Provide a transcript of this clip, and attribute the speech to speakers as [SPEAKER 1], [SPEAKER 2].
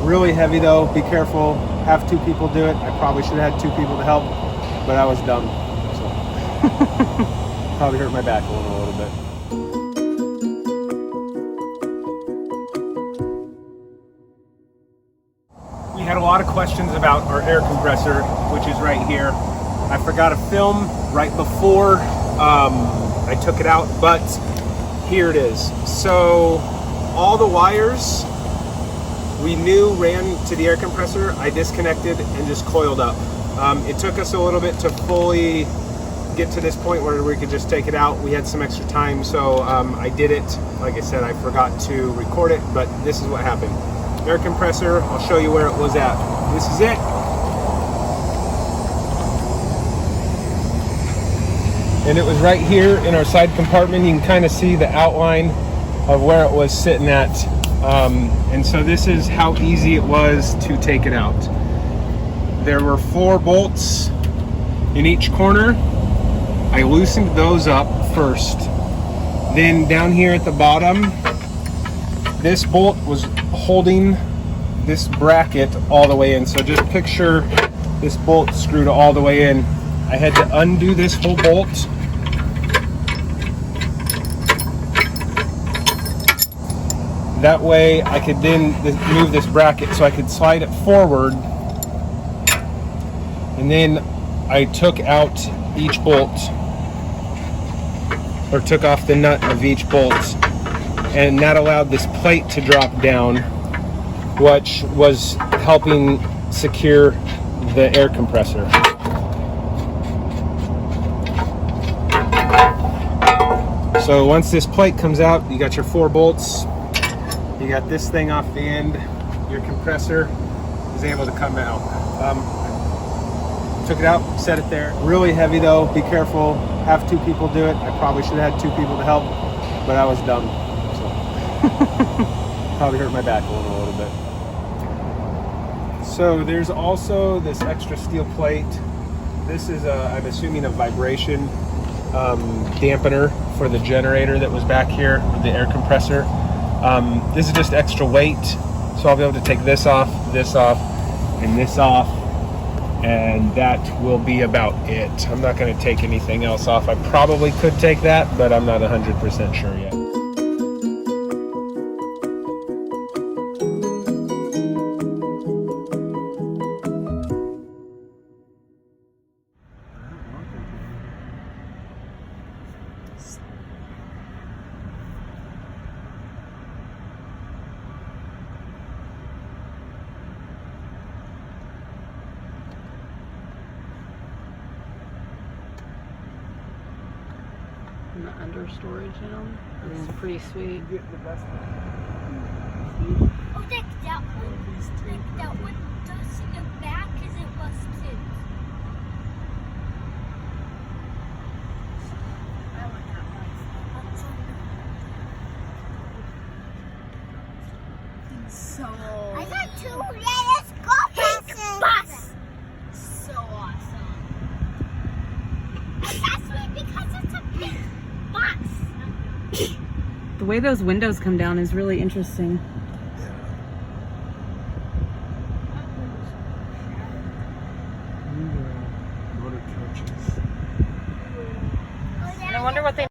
[SPEAKER 1] Really heavy though, be careful, have 2 people do it. I probably should have had 2 people to help, but I was dumb, so probably hurt my back a little bit. We had a lot of questions about our air compressor, which is right here. I forgot to film right before I took it out, but here it is. So all the wires we knew ran to the air compressor. I disconnected and just coiled up. It took us a little bit to fully get to this point where we could just take it out. We had some extra time, so I did it. Like I said, I forgot to record it, but this is what happened. Air compressor, I'll show you where it was at. This is it. And it was right here in our side compartment. You can kind of see the outline of where it was sitting at. And so this is how easy it was to take it out. There were 4 bolts in each corner. I loosened those up first. Then down here at the bottom, this bolt was holding this bracket all the way in. So just picture this bolt screwed all the way in. I had to undo this whole bolt. That way I could then move this bracket so I could slide it forward. And then I took out each bolt, or took off the nut of each bolt, and that allowed this plate to drop down, which was helping secure the air compressor. So once this plate comes out, you got your 4 bolts, you got this thing off the end, your compressor is able to come out. Took it out, set it there. Really heavy though, be careful, have 2 people do it. I probably should have had 2 people to help, but I was dumb, so probably hurt my back a little bit. So there's also this extra steel plate. This is I'm assuming a vibration dampener for the generator that was back here with the air compressor. This is just extra weight, so I'll be able to take this off, and this off, and that will be about it. I'm not going to take anything else off. I probably could take that, but I'm not 100% sure yet.
[SPEAKER 2] In the under storage now. It's pretty sweet.
[SPEAKER 1] Get the best
[SPEAKER 3] Oh, that one does in the back as it was too. I like that one. So I got 2 latest compressors. Bus. So awesome. And that's me because it's a big bus.
[SPEAKER 2] The way those windows come down is really interesting.